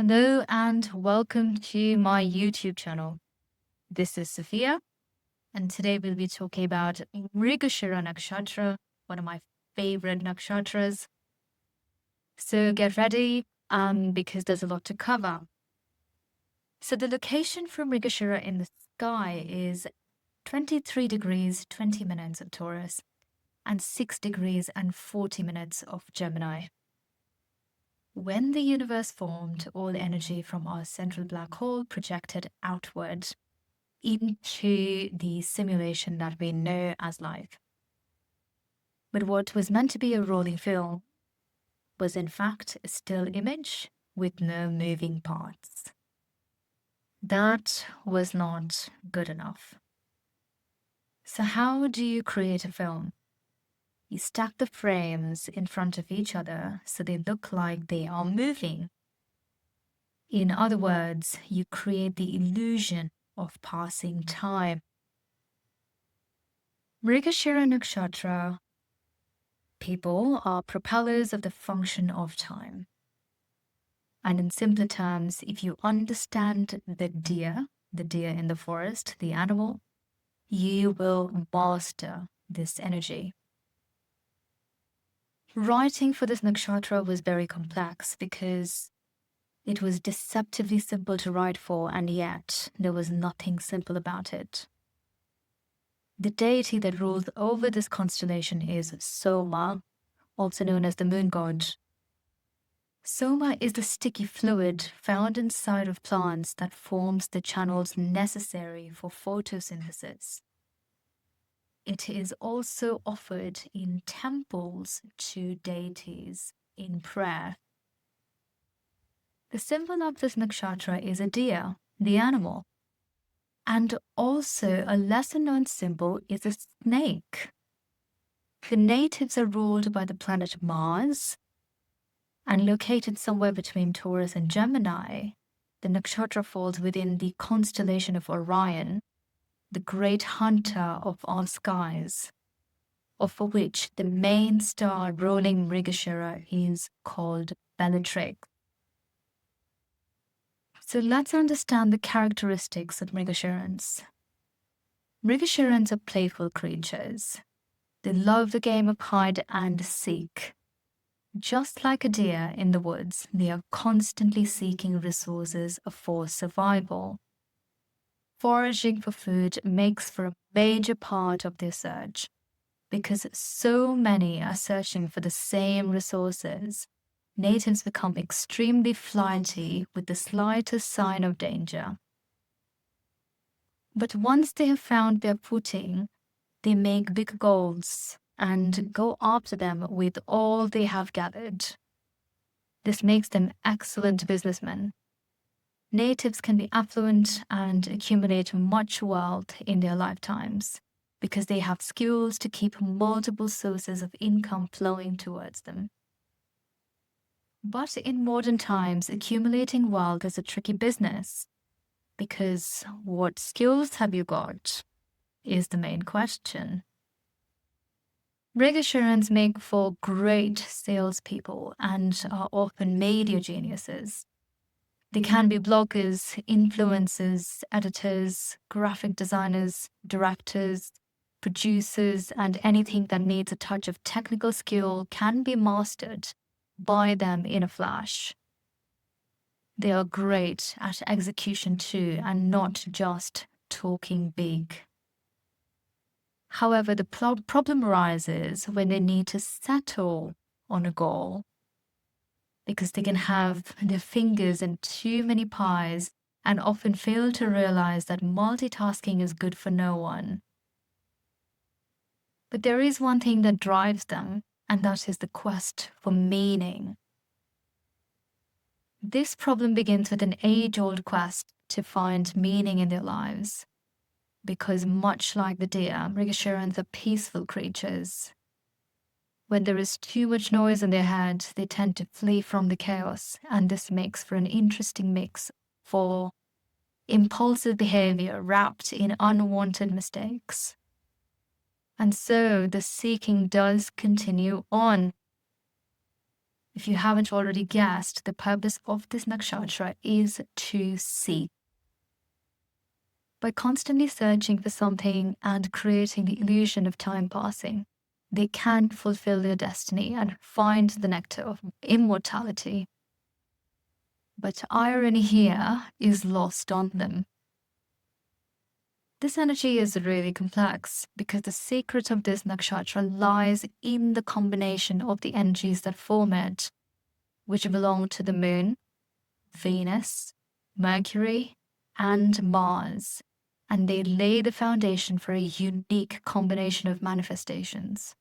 Hello and welcome to my YouTube channel. This is Sophia, and today we'll be talking about Mrigashira Nakshatra, one of my favorite nakshatras. So get ready, because there's a lot to cover. So the location for Mrigashira in the sky is 23 degrees 20 minutes of Taurus and 6 degrees and 40 minutes of Gemini. When the universe formed, all energy from our central black hole projected outward into the simulation that we know as life. But what was meant to be a rolling film was in fact a still image with no moving parts. That was not good enough. So how do you create a film? You stack the frames in front of each other so they look like they are moving. In other words, you create the illusion of passing time. Mrigashira Nakshatra people are propellers of the function of time. And in simpler terms, if you understand the deer in the forest, the animal, you will master this energy. Writing for this nakshatra was very complex because it was deceptively simple to write for, and yet there was nothing simple about it. The deity that rules over this constellation is Soma, also known as the moon god. Soma is the sticky fluid found inside of plants that forms the channels necessary for photosynthesis. It is also offered in temples to deities in prayer. The symbol of this nakshatra is a deer, the animal. And also a lesser-known symbol is a snake. The natives are ruled by the planet Mars, and located somewhere between Taurus and Gemini, the nakshatra falls within the constellation of Orion, the great hunter of all skies, of which the main star ruling Mrigashira is called Bellatrix. So let's understand the characteristics of Mrigashirans. Mrigashirans are playful creatures. They love the game of hide and seek. Just like a deer in the woods, they are constantly seeking resources for survival. Foraging for food makes for a major part of their search, because so many are searching for the same resources. Natives become extremely flighty with the slightest sign of danger. But once they have found their footing, they make big goals and go after them with all they have gathered. This makes them excellent businessmen. Natives can be affluent and accumulate much wealth in their lifetimes because they have skills to keep multiple sources of income flowing towards them. But in modern times, accumulating wealth is a tricky business because what skills have you got is the main question. Mrigashirans make for great salespeople and are often media geniuses. They can be bloggers, influencers, editors, graphic designers, directors, producers, and anything that needs a touch of technical skill can be mastered by them in a flash. They are great at execution too, and not just talking big. However, the problem arises when they need to settle on a goal, because they can have their fingers in too many pies and often fail to realize that multitasking is good for no one. But there is one thing that drives them, and that is the quest for meaning. This problem begins with an age-old quest to find meaning in their lives, because much like the deer, Mrigashirans are peaceful creatures. When there is too much noise in their head, they tend to flee from the chaos, and this makes for an interesting mix for impulsive behavior wrapped in unwanted mistakes. And so the seeking does continue on. If you haven't already guessed, the purpose of this nakshatra is to seek. By constantly searching for something and creating the illusion of time passing, they can fulfill their destiny and find the nectar of immortality. But irony here is lost on them. This energy is really complex because the secret of this nakshatra lies in the combination of the energies that form it, which belong to the moon, Venus, Mercury, and Mars, and they lay the foundation for a unique combination of manifestations.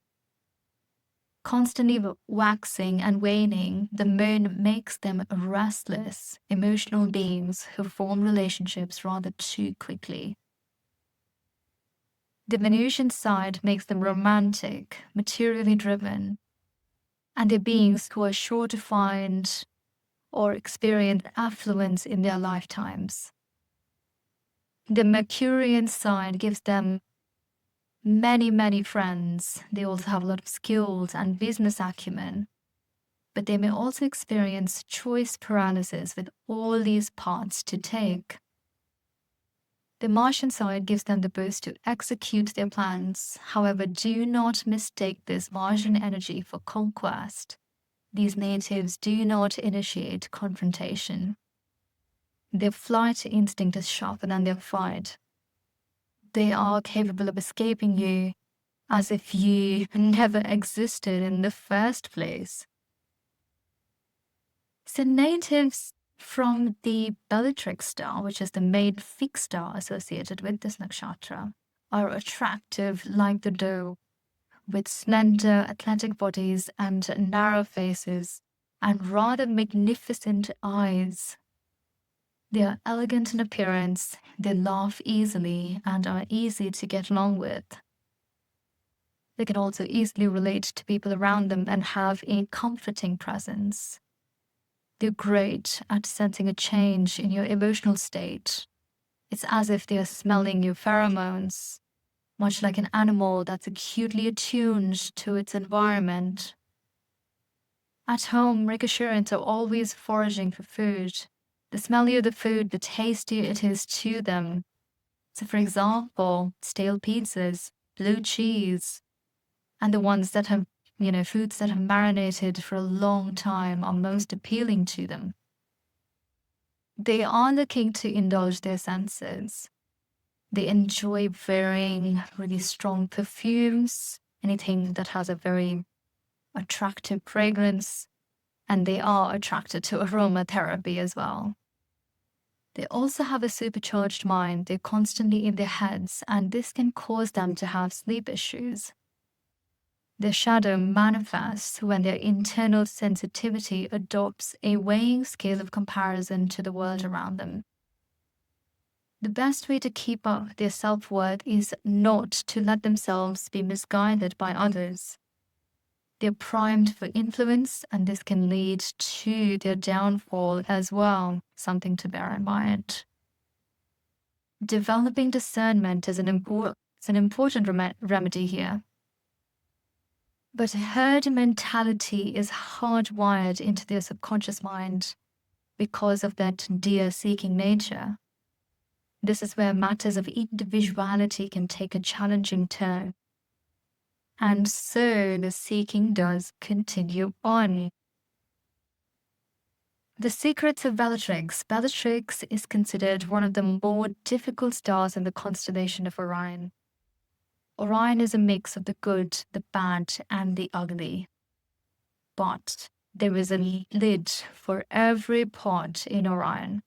Constantly waxing and waning, the moon makes them restless, emotional beings who form relationships rather too quickly. The Venusian side makes them romantic, materially driven, and they're beings who are sure to find or experience affluence in their lifetimes. The Mercurian side gives them many friends. They also have a lot of skills and business acumen, but they may also experience choice paralysis with all these paths to take. The Martian side gives them the boost to execute their plans. However, do not mistake this Martian energy for conquest. These natives do not initiate confrontation. Their flight instinct is sharper than their fight. They are capable of escaping you as if you never existed in the first place. So natives from the Bellatrix star, which is the main fixed star associated with this nakshatra, are attractive like the doe, with slender, athletic bodies and narrow faces and rather magnificent eyes. They are elegant in appearance, they laugh easily and are easy to get along with. They can also easily relate to people around them and have a comforting presence. They're great at sensing a change in your emotional state. It's as if they're smelling your pheromones, much like an animal that's acutely attuned to its environment. At home, Mrigashirans are always foraging for food. The smellier the food, the tastier it is to them. So for example, stale pizzas, blue cheese, and the ones that have, foods that have marinated for a long time are most appealing to them. They are looking to indulge their senses. They enjoy wearing really strong perfumes, anything that has a very attractive fragrance, and they are attracted to aromatherapy as well. They also have a supercharged mind. They're constantly in their heads, and this can cause them to have sleep issues. Their shadow manifests when their internal sensitivity adopts a weighing scale of comparison to the world around them. The best way to keep up their self-worth is not to let themselves be misguided by others. They're primed for influence, and this can lead to their downfall as well, something to bear in mind. Developing discernment is an important remedy here. But herd mentality is hardwired into their subconscious mind because of that deer-seeking nature. This is where matters of individuality can take a challenging turn. And so the seeking does continue on. The secrets of Bellatrix. Bellatrix is considered one of the more difficult stars in the constellation of Orion. Orion is a mix of the good, the bad, and the ugly. But there is a lid for every pot in Orion.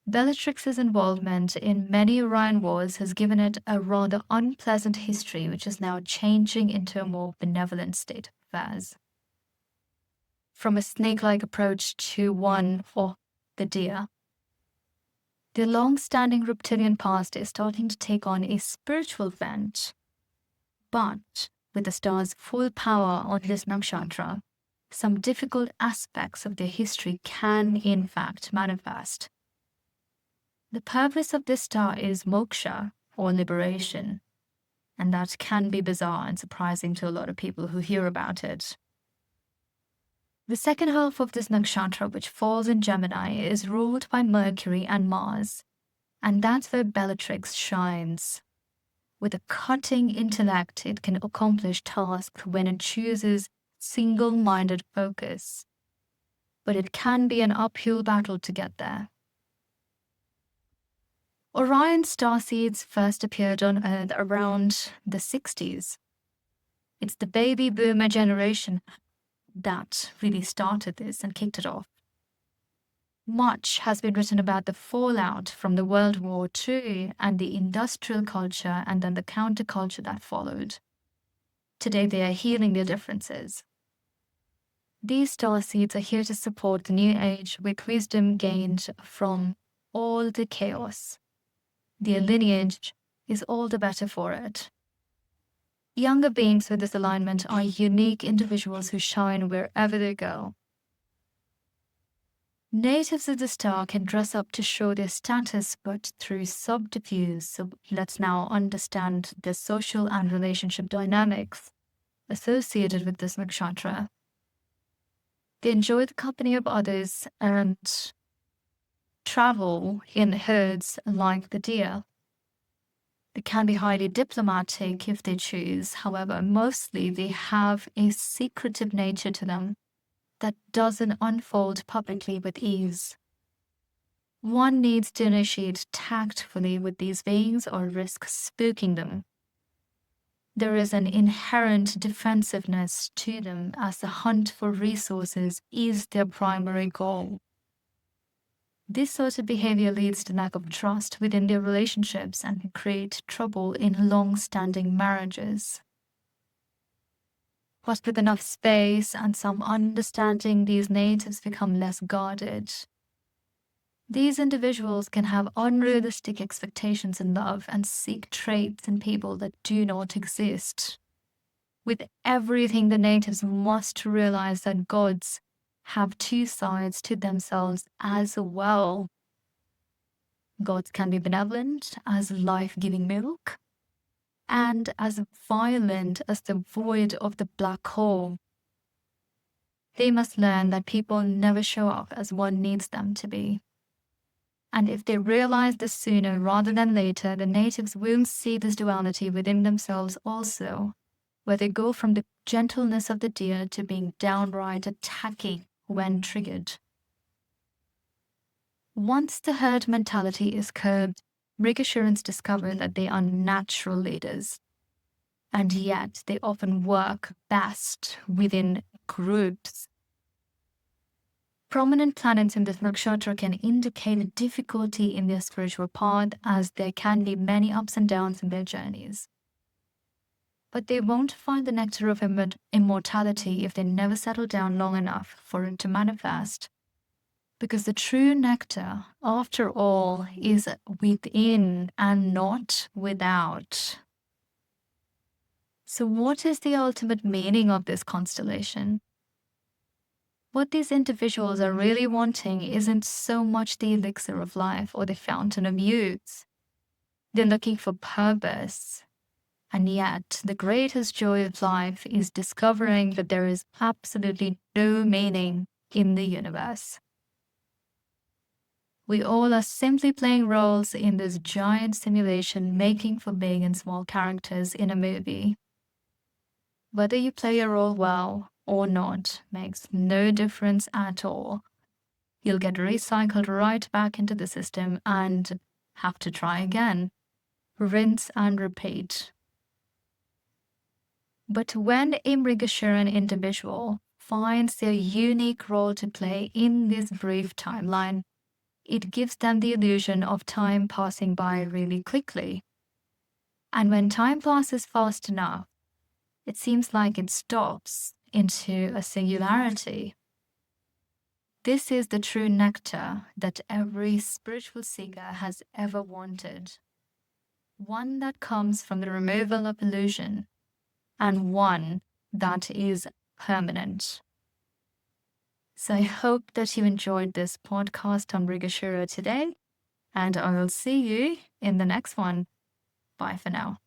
Bellatrix's involvement in many Orion wars has given it a rather unpleasant history, which is now changing into a more benevolent state of affairs. From a snake-like approach to one for the deer. The long-standing reptilian past is starting to take on a spiritual bent. But with the star's full power on this nakshatra, some difficult aspects of their history can in fact manifest. The purpose of this star is moksha, or liberation, and that can be bizarre and surprising to a lot of people who hear about it. The second half of this nakshatra, which falls in Gemini, is ruled by Mercury and Mars, and that's where Bellatrix shines. With a cutting intellect, it can accomplish tasks when it chooses single-minded focus. But it can be an uphill battle to get there. Orion starseeds first appeared on Earth around the 60s. It's the baby boomer generation that really started this and kicked it off. Much has been written about the fallout from the World War II and the industrial culture and then the counterculture that followed. Today they are healing their differences. These starseeds are here to support the new age with wisdom gained from all the chaos. Their lineage is all the better for it. Younger beings with this alignment are unique individuals who shine wherever they go. Natives of the star can dress up to show their status, but through subterfuge. So let's now understand the social and relationship dynamics associated with this nakshatra. They enjoy the company of others and travel in herds like the deer. They can be highly diplomatic if they choose. However, mostly they have a secretive nature to them that doesn't unfold publicly with ease. One needs to initiate tactfully with these beings or risk spooking them. There is an inherent defensiveness to them as the hunt for resources is their primary goal. This sort of behavior leads to lack of trust within their relationships and can create trouble in long-standing marriages. But with enough space and some understanding, these natives become less guarded. These individuals can have unrealistic expectations in love and seek traits in people that do not exist. With everything, the natives must realize that gods have two sides to themselves as well. Gods can be benevolent as life-giving milk, and as violent as the void of the black hole. They must learn that people never show up as one needs them to be. And if they realize this sooner rather than later, the natives will see this duality within themselves also, where they go from the gentleness of the deer to being downright attacking when triggered. Once the herd mentality is curbed, Mrigashirans discover that they are natural leaders, and yet they often work best within groups. Prominent planets in this nakshatra can indicate a difficulty in their spiritual path, as there can be many ups and downs in their journeys. But they won't find the nectar of immortality if they never settle down long enough for it to manifest. Because the true nectar, after all, is within and not without. So what is the ultimate meaning of this constellation? What these individuals are really wanting isn't so much the elixir of life or the fountain of youth. They're looking for purpose. And yet, the greatest joy of life is discovering that there is absolutely no meaning in the universe. We all are simply playing roles in this giant simulation, making for big and small characters in a movie. Whether you play a role well or not makes no difference at all. You'll get recycled right back into the system and have to try again. Rinse and repeat. But when a Mrigashiran individual finds their unique role to play in this brief timeline, it gives them the illusion of time passing by really quickly. And when time passes fast enough, it seems like it stops into a singularity. This is the true nectar that every spiritual seeker has ever wanted. One that comes from the removal of illusion, and one that is permanent. So I hope that you enjoyed this podcast on Mrigashira today, and I will see you in the next one. Bye for now.